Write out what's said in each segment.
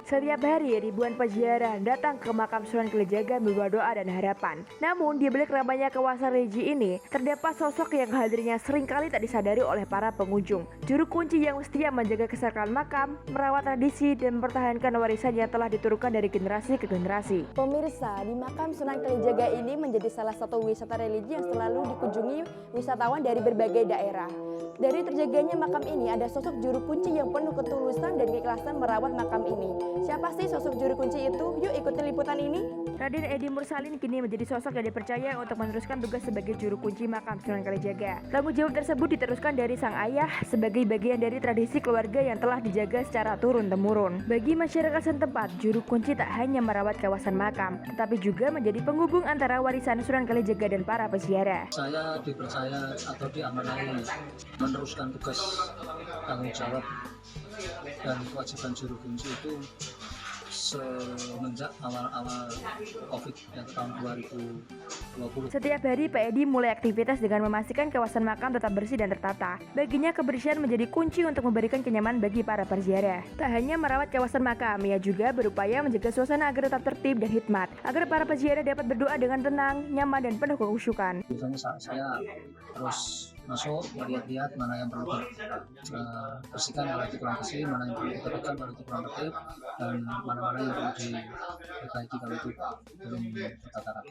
Setiap hari ribuan peziarah datang ke makam Sunan Kalijaga membawa doa dan harapan. Namun di balik ramainya kawasan religi ini, terdapat sosok yang hadirnya seringkali tak disadari oleh para pengunjung. Juru kunci yang setia menjaga kesakralan makam, merawat tradisi dan mempertahankan warisan yang telah diturunkan dari generasi ke generasi. Pemirsa, di makam Sunan Kalijaga ini menjadi salah satu wisata religi yang selalu dikunjungi wisatawan dari berbagai daerah. Dari terjaganya makam ini ada sosok juru kunci yang penuh ketulusan dan keikhlasan merawat makam ini. Siapa sih sosok juru kunci itu? Yuk ikuti liputan ini. Raden Edi Mursalin kini menjadi sosok yang dipercaya untuk meneruskan tugas sebagai juru kunci makam Sunan Kalijaga. Tanggung jawab tersebut diteruskan dari sang ayah sebagai bagian dari tradisi keluarga yang telah dijaga secara turun-temurun. Bagi masyarakat setempat, juru kunci tak hanya merawat kawasan makam, tetapi juga menjadi penghubung antara warisan Sunan Kalijaga dan para peziarah. Saya dipercaya atau diamanahi meneruskan tugas tanggung jawab dan kewajiban juru kunci itu semenjak awal-awal COVID yang tahun 2020. Setiap hari Pak Edi mulai aktivitas dengan memastikan kawasan makam tetap bersih dan tertata. Baginya kebersihan menjadi kunci untuk memberikan kenyamanan bagi para peziarah. Tak hanya merawat kawasan makam, ia juga berupaya menjaga suasana agar tetap tertib dan hikmat, agar para peziarah dapat berdoa dengan tenang, nyaman dan penuh kekhusyukan. Biasanya saya terus masuk melihat-lihat mana yang perlu dibersihkan, mana yang kurang bersih, mana yang perlu ditertibkan, mana yang kurang tertib, dan mana-mana yang perlu diperbaiki kalau itu belum tertata rapi.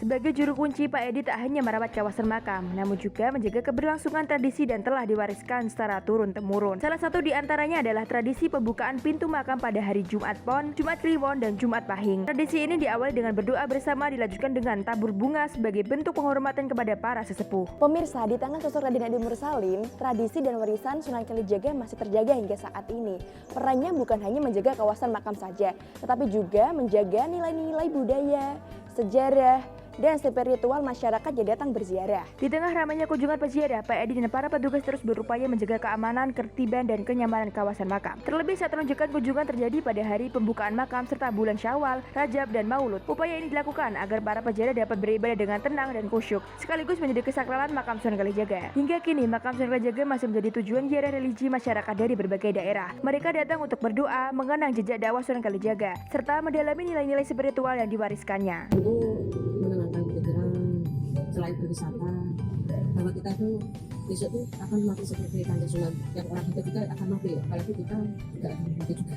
Sebagai juru kunci, Pak Edi tak hanya merawat kawasan makam, namun juga menjaga keberlangsungan tradisi dan telah diwariskan secara turun-temurun. Salah satu di antaranya adalah tradisi pembukaan pintu makam pada hari Jumat Pon, Jumat Kliwon, dan Jumat Pahing. Tradisi ini diawali dengan berdoa bersama, dilanjutkan dengan tabur bunga sebagai bentuk penghormatan kepada para sesepuh. Pemirsa, di tangan sosok Raden Edi Mursalin, tradisi dan warisan Sunan Kalijaga masih terjaga hingga saat ini. Perannya bukan hanya menjaga kawasan makam saja, tetapi juga menjaga nilai-nilai budaya, sejarah, dan spiritual masyarakat yang datang berziarah. Di tengah ramainya kunjungan peziarah, Pak Edi dan para petugas terus berupaya menjaga keamanan, ketertiban, dan kenyamanan kawasan makam. Terlebih saat lonjakan kunjungan terjadi pada hari pembukaan makam serta bulan Syawal, Rajab, dan Maulud. Upaya ini dilakukan agar para peziarah dapat beribadah dengan tenang dan khusyuk, sekaligus menjadi kesakralan makam Sunan Kalijaga. Hingga kini, makam Sunan Kalijaga masih menjadi tujuan ziarah religi masyarakat dari berbagai daerah. Mereka datang untuk berdoa, mengenang jejak dakwah Sunan Kalijaga, serta mendalami nilai-nilai spiritual yang diwariskannya. Itu menenangkan pikiran, selain berwisata, bahwa kita tuh besok tuh akan mati seperti Kanjeng Sunan, yang orang hidup juga akan mati, apalagi kita juga akan mati juga.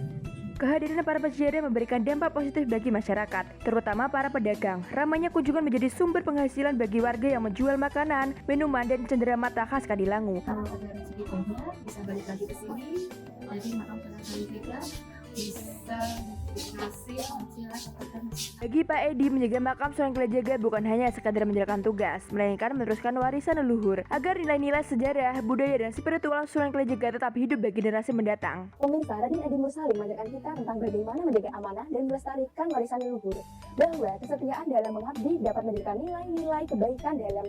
Kehadiran para peziarah memberikan dampak positif bagi masyarakat, terutama para pedagang. Ramainya kunjungan menjadi sumber penghasilan bagi warga yang menjual makanan, minuman, dan cenderamata khas Kadilangu. Kalau ada rezeki banyak, bisa balik lagi ke sini. Jadi makam Sunan Kalijaga bisa dikasih hasil kepada masyarakat. Bagi Pak Edi, menjaga makam Sunan Kalijaga bukan hanya sekadar menjalankan tugas, melainkan meneruskan warisan leluhur, agar nilai-nilai sejarah, budaya, dan spiritual Sunan Kalijaga tetap hidup bagi generasi mendatang. Pemirsa, Raden Edi Mursalin mengajarkan kita tentang bagaimana menjaga amanah dan melestarikan warisan leluhur, bahwa kesetiaan dalam mengabdi dapat menjadikan nilai-nilai kebaikan dalam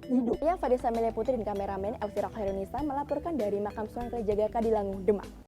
hidup. Yang Fadisa Melia Putri dan kameramen Elvira Khairunisa melaporkan dari makam Sunan Kalijaga Kadilangu, Demak.